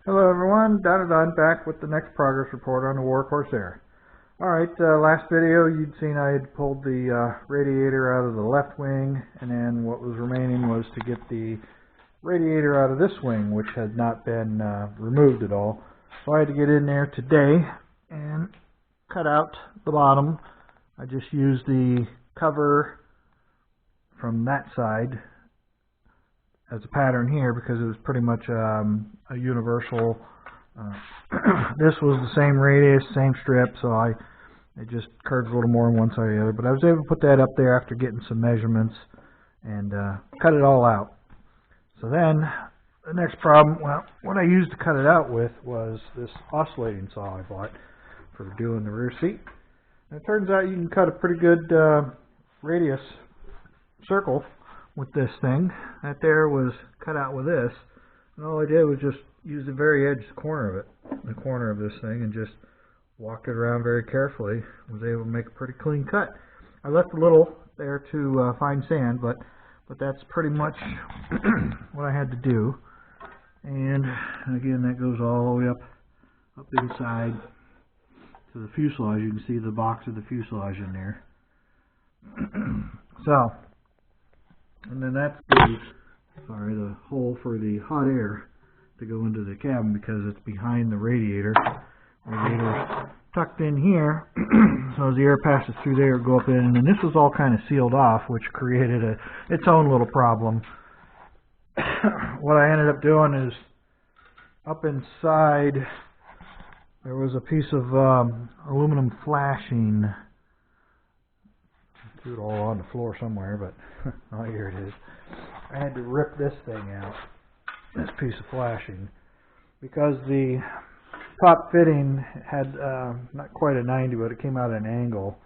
Hello everyone, Don back with the next progress report on the Corsair. Alright, last video you'd seen I had pulled the radiator out of the left wing, and then what was remaining was to get the radiator out of this wing, which had not been removed at all. So I had to get in there today and cut out the bottom. I just used the cover from that side as a pattern here because it was pretty much a universal. This was the same radius, same strip, so it just curves a little more on one side or the other. But I was able to put that up there after getting some measurements and cut it all out. So then the next problem, well, what I used to cut it out with was this oscillating saw I bought for doing the rear seat. And it turns out you can cut a pretty good radius circle with this thing. That there was cut out with this, and all I did was just use the very edge corner of it, the corner of this thing, and just walked it around very carefully. Was able to make a pretty clean cut. I left a little there to find sand, but that's pretty much what I had to do. And again, that goes all the way up inside to the fuselage. You can see the box of the fuselage in there. So, and then that's the hole for the hot air to go into the cabin because it's behind the radiator. The radiator's tucked in here, so as the air passes through there, it'll go up in. And this was all kind of sealed off, which created its own little problem. What I ended up doing is, up inside, there was a piece of aluminum flashing. I threw it all on the floor somewhere, but oh, here it is. I had to rip this thing out, this piece of flashing, because the top fitting had not quite a 90, but it came out at an angle,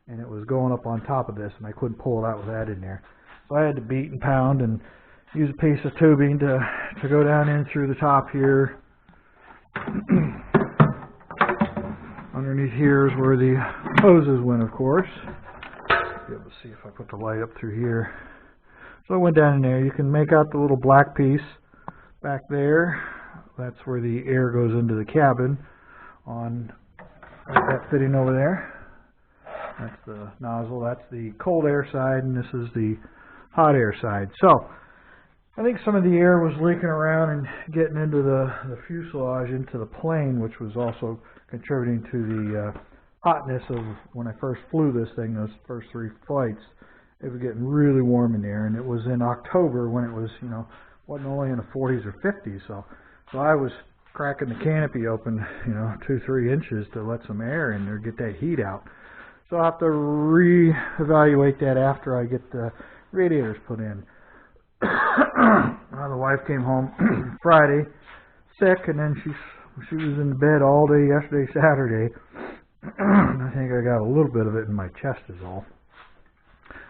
and it was going up on top of this, and I couldn't pull it out with that in there. So I had to beat and pound and use a piece of tubing to go down in through the top here. Underneath here is where the hoses went, of course. Be able to see if I put the light up through here. So I went down in there. You can make out the little black piece back there. That's where the air goes into the cabin on that fitting over there. That's the nozzle. That's the cold air side, and this is the hot air side. So I think some of the air was leaking around and getting into the fuselage, into the plane, which was also contributing to the hotness of when I first flew this thing, those first 3 flights. It was getting really warm in there, and it was in October when it was, wasn't only in the 40s or 50s. So I was cracking the canopy open, 2-3 inches to let some air in there, get that heat out. So I'll have to reevaluate that after I get the radiators put in. The wife came home Friday sick, and then she was in bed all day yesterday, Saturday. I think I got a little bit of it in my chest is all.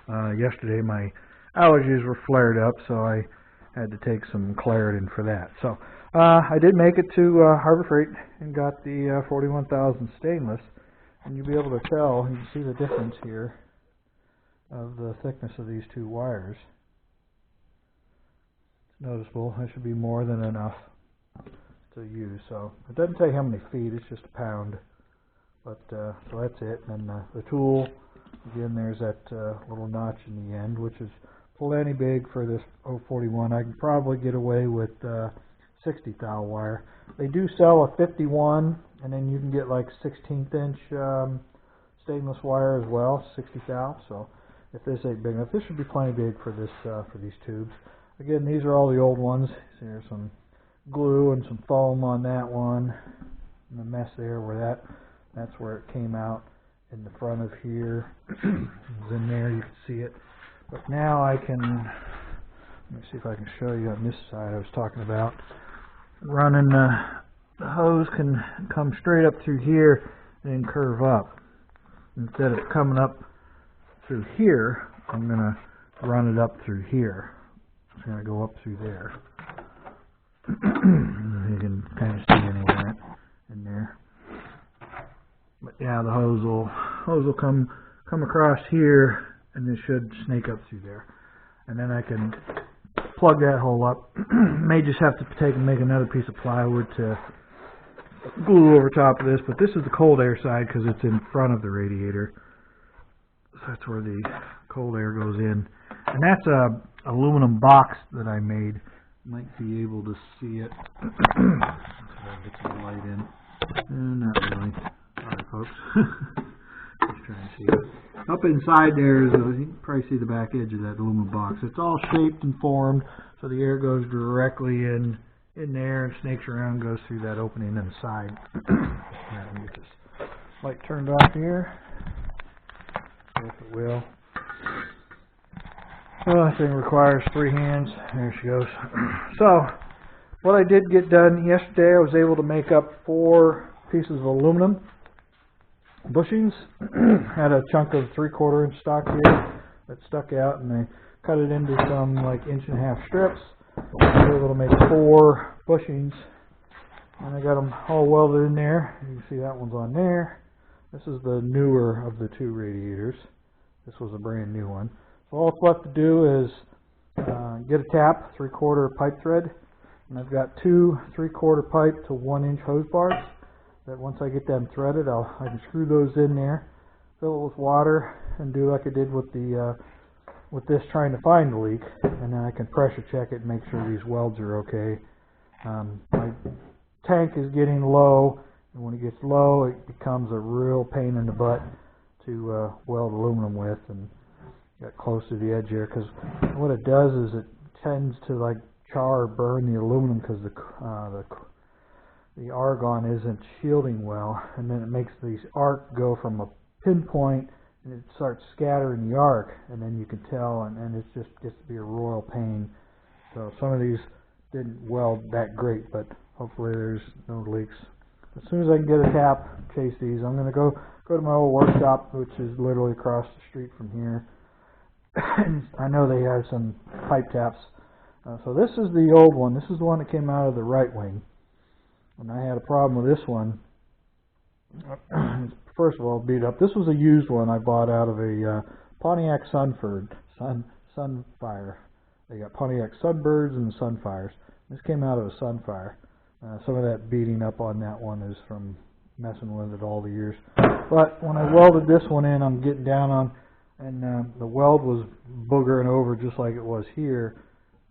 Yesterday my allergies were flared up, so I had to take some Claritin for that. So I did make it to Harbor Freight and got the 41,000 stainless, and you'll be able to tell, you can see the difference here of the thickness of these 2 wires. It's noticeable. That should be more than enough to use. So it doesn't tell you how many feet, it's just a pound. But so that's it. And then the tool, again, there's that little notch in the end, which is plenty big for this 041. I can probably get away with 60 thou wire. They do sell a 51, and then you can get like 16th inch stainless wire as well, 60 thou. So if this ain't big enough, this should be plenty big for this for these tubes. Again, these are all the old ones. So there's some glue and some foam on that one, and the mess there where that's where it came out in the front of here. It was in there, you can see it. But now I can, let me see if I can show you on this side I was talking about. Running the hose can come straight up through here and then curve up. Instead of coming up through here, I'm going to run it up through here. It's going to go up through there. You can kind of see anywhere in there. But yeah, the hose will come come across here, and this should snake up through there. And then I can plug that hole up. May just have to take and make another piece of plywood to glue over top of this, but this is the cold air side because it's in front of the radiator. So that's where the cold air goes in. And that's a aluminum box that I made. Might be able to see it. Get some light in. Not really. Sorry, folks. Just trying to see it. Up inside there is you can probably see the back edge of that aluminum box. It's all shaped and formed so the air goes directly in there and snakes around, goes through that opening in the side. Let me get this light turned off here. See if it will. Well, this thing requires 3 hands. There she goes. So, what I did get done yesterday, I was able to make up 4 pieces of aluminum bushings. Had a chunk of 3/4 inch stock here that stuck out, and I cut it into some like 1.5 inch strips. I was able to make 4 bushings, and I got them all welded in there. You can see that one's on there. This is the newer of the 2 radiators. This was a brand new one. So all it's left to do is get a tap, 3/4 pipe thread, and I've got 2 3/4 pipe to 1 inch hose bars that once I get them threaded, I can screw those in there, fill it with water, and do like I did with the with this trying to find the leak, and then I can pressure check it and make sure these welds are okay. My tank is getting low, and when it gets low, it becomes a real pain in the butt to weld aluminum with, and got close to the edge here, because what it does is it tends to like char or burn the aluminum because the argon isn't shielding well, and then it makes these arc go from a pinpoint and it starts scattering the arc, and then you can tell, and it just gets to be a royal pain. So some of these didn't weld that great, but hopefully there's no leaks. As soon as I can get a tap, chase these. I'm going to go to my old workshop, which is literally across the street from here. I know they have some pipe taps. So this is the old one. This is the one that came out of the right wing. And I had a problem with this one. First of all, beat up. This was a used one I bought out of a Pontiac Sunfire. They got Pontiac Sunbirds and Sunfires. This came out of a Sunfire. Some of that beating up on that one is from messing with it all the years. But when I welded this one in, I'm getting down on, and the weld was boogering over just like it was here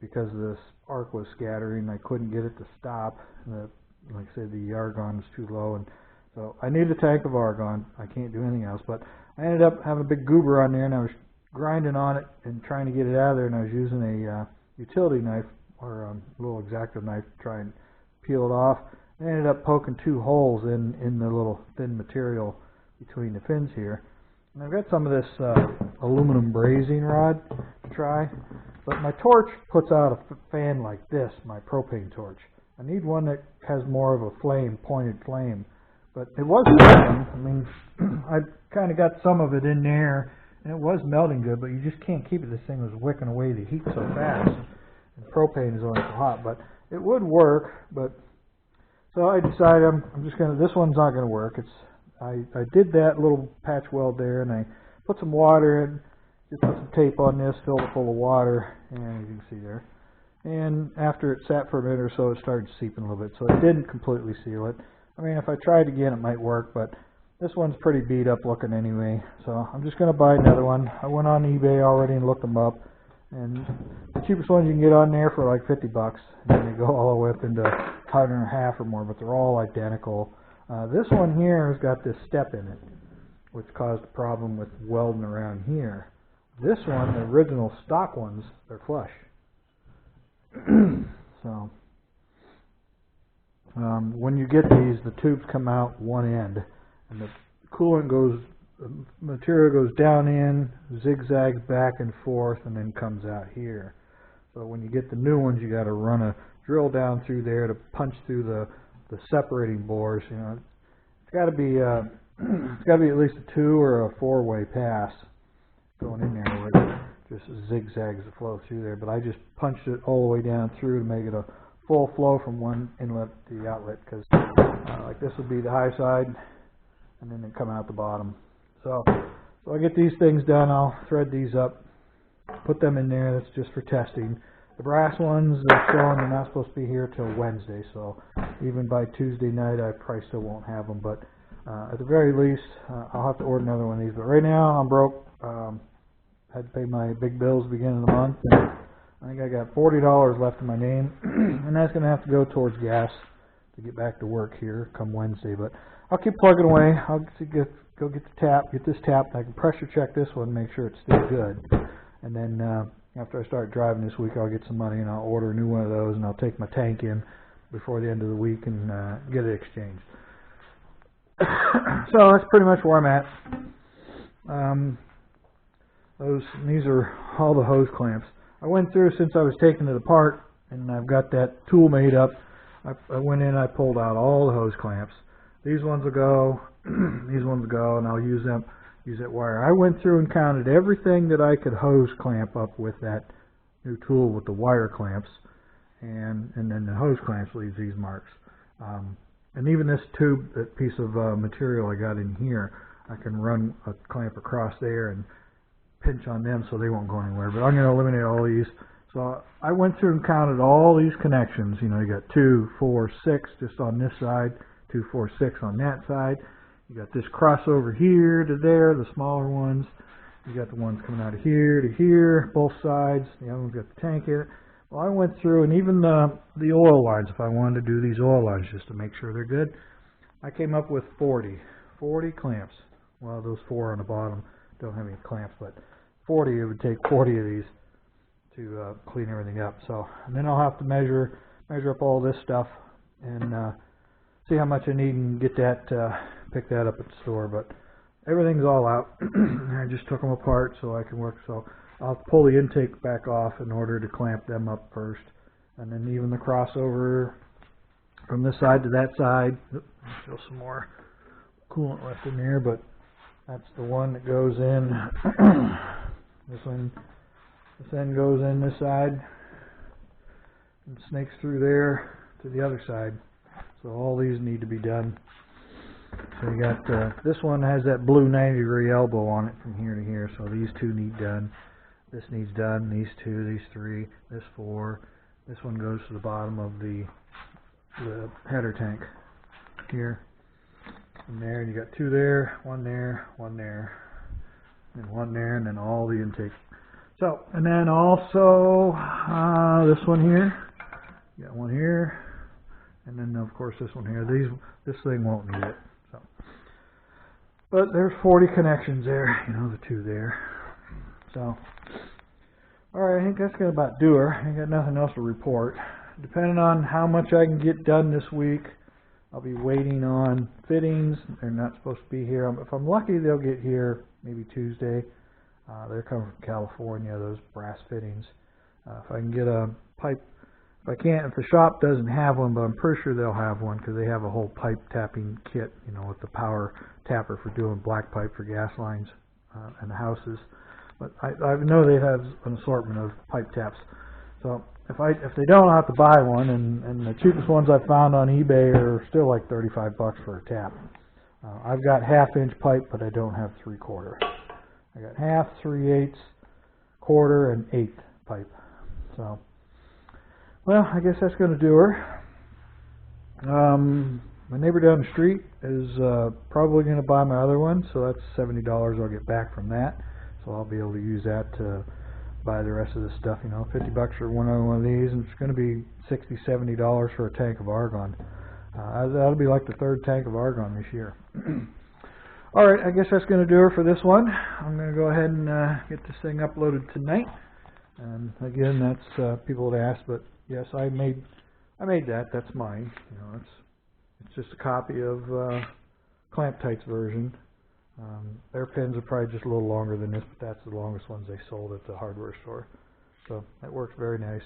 because this arc was scattering. I couldn't get it to stop. Like I said, the argon was too low, and so I need a tank of argon. I can't do anything else, but I ended up having a big goober on there, and I was grinding on it and trying to get it out of there, and I was using a utility knife or a little X-Acto knife to try and peel it off. I ended up poking 2 holes in the little thin material between the fins here. And I've got some of this aluminum brazing rod to try, but my torch puts out a fan like this, my propane torch. I need one that has more of a flame, pointed flame. But it was melting. I mean, I kind of got some of it in there, and it was melting good, but you just can't keep it. This thing was wicking away the heat so fast. And propane is only so hot, but it would work. But so I decided I'm just going to, this one's not going to work. I did that little patch weld there, and I put some water in, just put some tape on this, filled it full of water, and you can see there. And after it sat for a minute or so, it started seeping a little bit, so it didn't completely seal it. I mean, if I tried again, it might work, but this one's pretty beat up looking anyway, so I'm just going to buy another one. I went on eBay already and looked them up, and the cheapest ones you can get on there for like $50, and then they go all the way up into $150 or more, but they're all identical. This one here has got this step in it, which caused a problem with welding around here. This one, the original stock ones, they're flush. So when you get these, the tubes come out one end, and the coolant goes, the material goes down in, zigzags back and forth, and then comes out here. So when you get the new ones, you got to run a drill down through there to punch through the separating bores. You know, it's got to be at least a 2 or a 4-way pass going in there where it just zigzags to flow through there. But I just punched it all the way down through to make it a full flow from one inlet to the outlet, because like this would be the high side, and then they come out the bottom. So I get these things done. I'll thread these up, put them in there. That's just for testing. The brass ones, they're showing they're not supposed to be here till Wednesday, so even by Tuesday night I probably still won't have them, but at the very least, I'll have to order another one of these. But right now I'm broke. Had to pay my big bills beginning of the month, and I think I got $40 left in my name, and that's going to have to go towards gas to get back to work here come Wednesday. But I'll keep plugging away. I'll go get the tap, get this tap, and I can pressure check this one, make sure it's still good. And then after I start driving this week, I'll get some money and I'll order a new one of those, and I'll take my tank in before the end of the week and get it exchanged. So that's pretty much where I'm at. These are all the hose clamps. I went through since I was taking it apart, and I've got that tool made up. I went in, I pulled out all the hose clamps. These ones will go, these ones will go, and I'll use that wire. I went through and counted everything that I could hose clamp up with that new tool with the wire clamps, and then the hose clamps leaves these marks. And even this tube, that piece of material I got in here, I can run a clamp across there and pinch on them so they won't go anywhere. But I'm going to eliminate all these. So I went through and counted all these connections. You know, you got 2, 4, 6 just on this side, 2, 4, 6 on that side. You got this crossover here to there, the smaller ones. You got the ones coming out of here to here, both sides. The other one's got the tank in it. Well, I went through, and even the oil lines, if I wanted to do these oil lines just to make sure they're good, I came up with 40 clamps. Well, those 4 on the bottom don't have any clamps, but 40, it would take 40 of these to clean everything up. So, and then I'll have to measure up all this stuff and see how much I need and get that, pick that up at the store. But everything's all out. I just took them apart so I can work. So I'll pull the intake back off in order to clamp them up first, and then even the crossover from this side to that side. Still some more coolant left in there, but that's the one that goes in. This end goes in this side and snakes through there to the other side. So all these need to be done. So you got this one has that blue 90-degree elbow on it from here to here. So these 2 need done. This needs done. These 2, these 3, this 4. This one goes to the bottom of the header tank here. And there, and you got 2 there, 1 there, 1 there, and 1 there, and then all the intake. So, and then also this one here. You got 1 here, and then of course this one here. This thing won't need it. So, but there's 40 connections there. You know, the 2 there. So, all right, I think that's gonna about do her. I ain't got nothing else to report. Depending on how much I can get done this week, I'll be waiting on fittings. They're not supposed to be here. If I'm lucky, they'll get here maybe Tuesday. They're coming from California, those brass fittings. If I can get a pipe, if the shop doesn't have one, but I'm pretty sure they'll have one because they have a whole pipe tapping kit, you know, with the power tapper for doing black pipe for gas lines and the houses. But I know they have an assortment of pipe taps. So if they don't, I'll have to buy one, and the cheapest ones I've found on eBay are still like $35 for a tap. I've got 1/2-inch pipe, but I don't have 3/4. I got 1/2, 3/8, 1/4, and 1/8 pipe. So, well, I guess that's going to do her. My neighbor down the street is probably going to buy my other one, so that's $70 I'll get back from that. So I'll be able to use that to buy the rest of this stuff. You know, $50 for one of these, and it's going to be $60, $70 for a tank of argon. That'll be like the 3rd tank of argon this year. All right, I guess that's going to do her for this one. I'm going to go ahead and get this thing uploaded tonight. And again, that's people had asked, but yes, I made that. That's mine. You know, it's just a copy of Clamp Tight's version. Their pins are probably just a little longer than this, but that's the longest ones they sold at the hardware store. So that works very nice.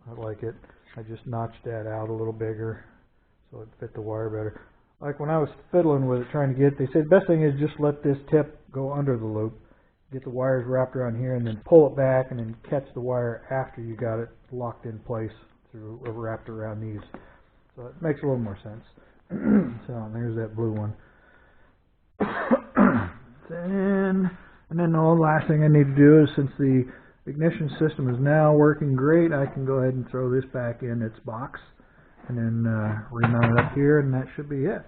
I like it. I just notched that out a little bigger so it fit the wire better. Like when I was fiddling with it, trying to get it, they said the best thing is just let this tip go under the loop, get the wires wrapped around here, and then pull it back, and then catch the wire after you got it locked in place through wrapped around these. So it makes a little more sense. So there's that blue one. And then the last thing I need to do is, since the ignition system is now working great. I can go ahead and throw this back in its box and then remount it up here, and that should be it.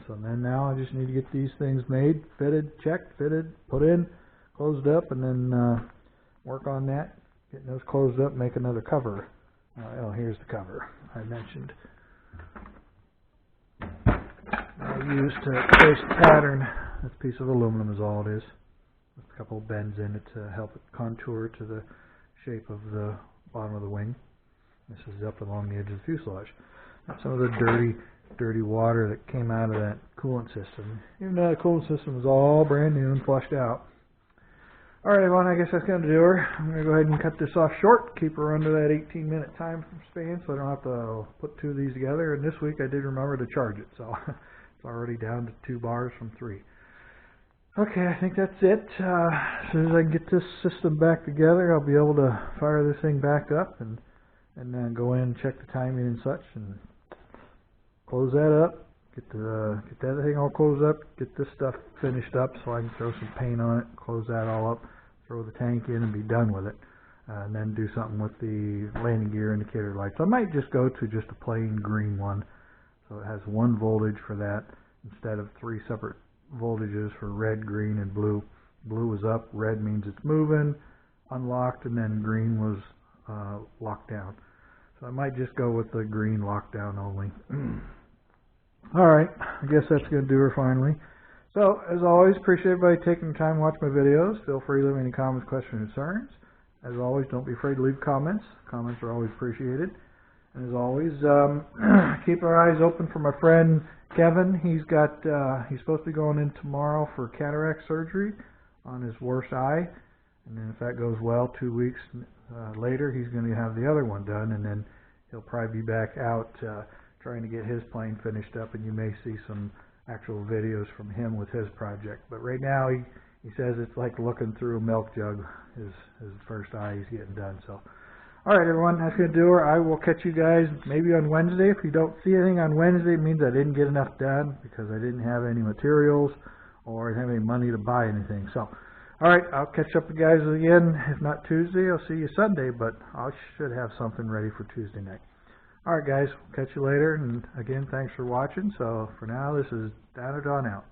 So then now I just need to get these things made, fitted, checked, fitted, put in, closed up, and then work on that, getting those closed up, make another cover. Oh, here's the cover I mentioned. I used to trace the pattern. This piece of aluminum is all it is, with a couple of bends in it to help it contour to the shape of the bottom of the wing. This is up along the edge of the fuselage. That's some of the dirty water that came out of that coolant system. Even though the coolant system was all brand new and flushed out. Alright everyone, I guess that's going to do her. I'm going to go ahead and cut this off short, keep her under that 18-minute time span so I don't have to put two of these together. And this week I did remember to charge it, so it's already down to 2 bars from 3. Okay, I think that's it. As soon as I can get this system back together, I'll be able to fire this thing back up and then go in and check the timing and such and close that up. Get that thing all closed up, get this stuff finished up so I can throw some paint on it, close that all up, throw the tank in and be done with it. And then do something with the landing gear indicator lights. I might just go to just a plain green one, so it has 1 voltage for that instead of 3 separate voltages for red, green, and blue. Blue is up, red means it's moving, unlocked, and then green was locked down. So I might just go with the green lockdown only. Alright, I guess that's going to do her finally. So, as always, appreciate everybody taking the time to watch my videos. Feel free to leave any comments, questions, concerns. As always, don't be afraid to leave comments. Comments are always appreciated. And as always, keep our eyes open for my friend Kevin. He's supposed to be going in tomorrow for cataract surgery on his worst eye. And then if that goes well, 2 weeks later, he's going to have the other one done. And then he'll probably be back out trying to get his plane finished up, and you may see some actual videos from him with his project. But right now he says it's like looking through a milk jug, his first eye he's getting done. So alright everyone, that's going to do her. I will catch you guys maybe on Wednesday. If you don't see anything on Wednesday, it means I didn't get enough done because I didn't have any materials or I didn't have any money to buy anything. So alright, I'll catch up with you guys again. If not Tuesday, I'll see you Sunday, but I should have something ready for Tuesday night. Alright guys, catch you later, and again, thanks for watching. So for now, this is Dino Don out.